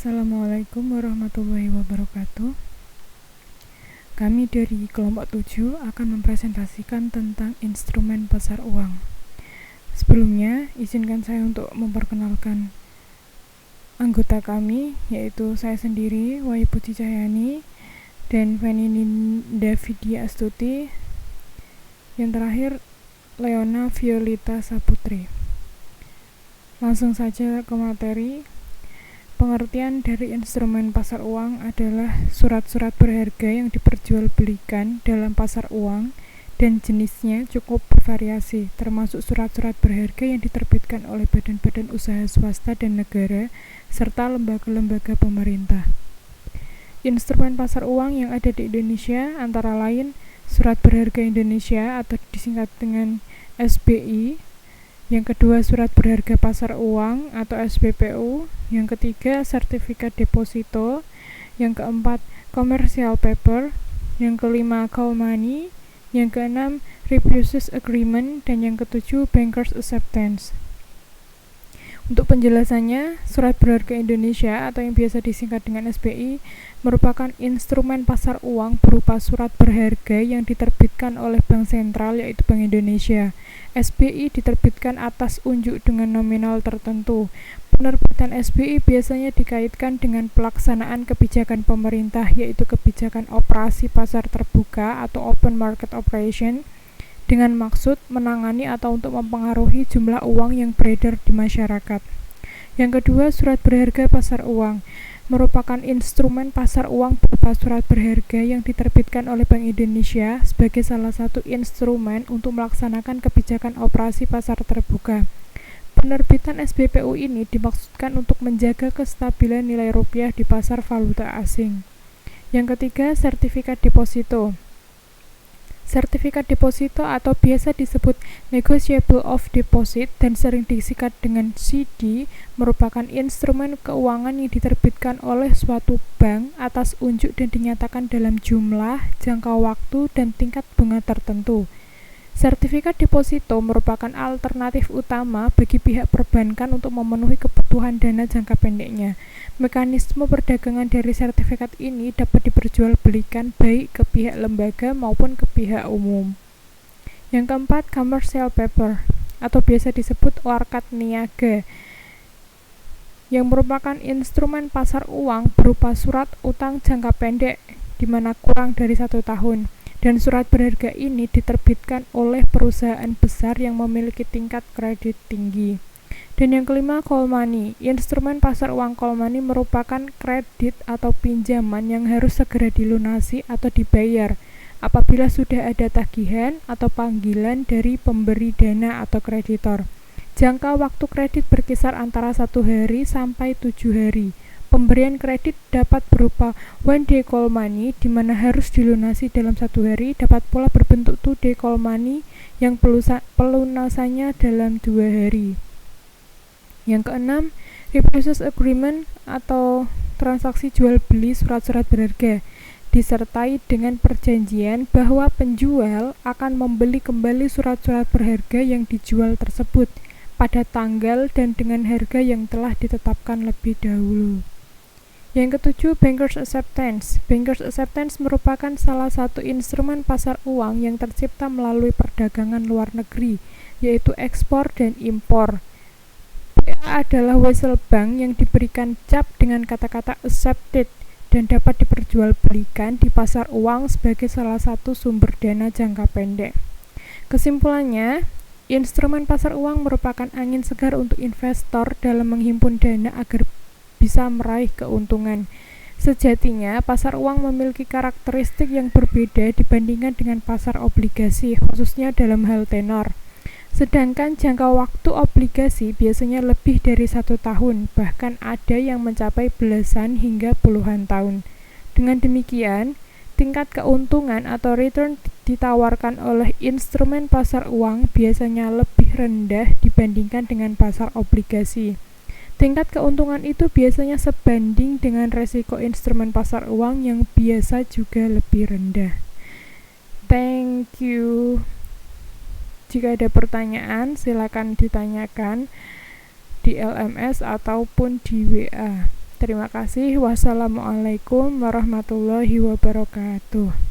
Assalamualaikum warahmatullahi wabarakatuh. Kami dari kelompok 7 akan mempresentasikan tentang instrumen pasar uang. Sebelumnya, izinkan saya untuk memperkenalkan anggota kami, yaitu saya sendiri, Wahyu Puji Cahyani, dan Feni Ninda Vidya Astuti. Yang terakhir, Leona Violita Saputri. Langsung saja ke materi. Pengertian dari instrumen pasar uang adalah surat-surat berharga yang diperjualbelikan dalam pasar uang dan jenisnya cukup bervariasi, termasuk surat-surat berharga yang diterbitkan oleh badan-badan usaha swasta dan negara, serta lembaga-lembaga pemerintah. Instrumen pasar uang yang ada di Indonesia antara lain Surat Berharga Indonesia atau disingkat dengan SBI, yang kedua Surat Berharga Pasar Uang atau SBPU, yang ketiga Sertifikat Deposito, yang keempat Commercial Paper, yang kelima Call Money, yang keenam Repurchase Agreement, dan yang ketujuh Bankers Acceptance. Untuk penjelasannya, Surat Berharga Indonesia atau yang biasa disingkat dengan SBI merupakan instrumen pasar uang berupa surat berharga yang diterbitkan oleh Bank Sentral yaitu Bank Indonesia. SBI diterbitkan atas unjuk dengan nominal tertentu. Penerbitan SBI biasanya dikaitkan dengan pelaksanaan kebijakan pemerintah yaitu kebijakan operasi pasar terbuka atau open market operation dengan maksud menangani atau untuk mempengaruhi jumlah uang yang beredar di masyarakat. Yang kedua, surat berharga pasar uang merupakan instrumen pasar uang berupa surat berharga yang diterbitkan oleh Bank Indonesia sebagai salah satu instrumen untuk melaksanakan kebijakan operasi pasar terbuka. Penerbitan SBPU ini dimaksudkan untuk menjaga kestabilan nilai rupiah di pasar valuta asing. Yang ketiga, sertifikat deposito. Sertifikat deposito atau biasa disebut Negotiable of Deposit dan sering disingkat dengan CD merupakan instrumen keuangan yang diterbitkan oleh suatu bank atas unjuk dan dinyatakan dalam jumlah, jangka waktu, dan tingkat bunga tertentu. Sertifikat deposito merupakan alternatif utama bagi pihak perbankan untuk memenuhi kebutuhan dana jangka pendeknya. Mekanisme perdagangan dari sertifikat ini dapat diperjualbelikan baik ke pihak lembaga maupun ke pihak umum. Yang keempat, commercial paper atau biasa disebut warkat niaga, yang merupakan instrumen pasar uang berupa surat utang jangka pendek di mana kurang dari 1 tahun. Dan surat berharga ini diterbitkan oleh perusahaan besar yang memiliki tingkat kredit tinggi. Dan yang kelima, call money. Instrumen pasar uang call money merupakan kredit atau pinjaman yang harus segera dilunasi atau dibayar apabila sudah ada tagihan atau panggilan dari pemberi dana atau kreditor. Jangka waktu kredit berkisar antara 1 hari sampai 7 hari. Pemberian kredit dapat berupa one day call money di mana harus dilunasi dalam 1 hari, dapat pula berbentuk 2 day call money yang pelunasannya dalam 2 hari. Yang keenam, repurchase agreement atau transaksi jual beli surat-surat berharga disertai dengan perjanjian bahwa penjual akan membeli kembali surat-surat berharga yang dijual tersebut pada tanggal dan dengan harga yang telah ditetapkan lebih dahulu. Yang ketujuh, Bankers Acceptance. Bankers Acceptance merupakan salah satu instrumen pasar uang yang tercipta melalui perdagangan luar negeri, yaitu ekspor dan impor. BA adalah wesel bank yang diberikan cap dengan kata-kata accepted dan dapat diperjualbelikan di pasar uang sebagai salah satu sumber dana jangka pendek. Kesimpulannya, instrumen pasar uang merupakan angin segar untuk investor dalam menghimpun dana agar bisa meraih keuntungan. Sejatinya, pasar uang memiliki karakteristik yang berbeda dibandingkan dengan pasar obligasi, khususnya dalam hal tenor. Sedangkan jangka waktu obligasi biasanya lebih dari 1 tahun, bahkan ada yang mencapai belasan hingga puluhan tahun. Dengan demikian, tingkat keuntungan atau return ditawarkan oleh instrumen pasar uang biasanya lebih rendah dibandingkan dengan pasar obligasi. Tingkat keuntungan itu biasanya sebanding dengan resiko instrumen pasar uang yang biasa juga lebih rendah. Thank you. Jika ada pertanyaan, silakan ditanyakan di LMS ataupun di WA. Terima kasih. Wassalamualaikum warahmatullahi wabarakatuh.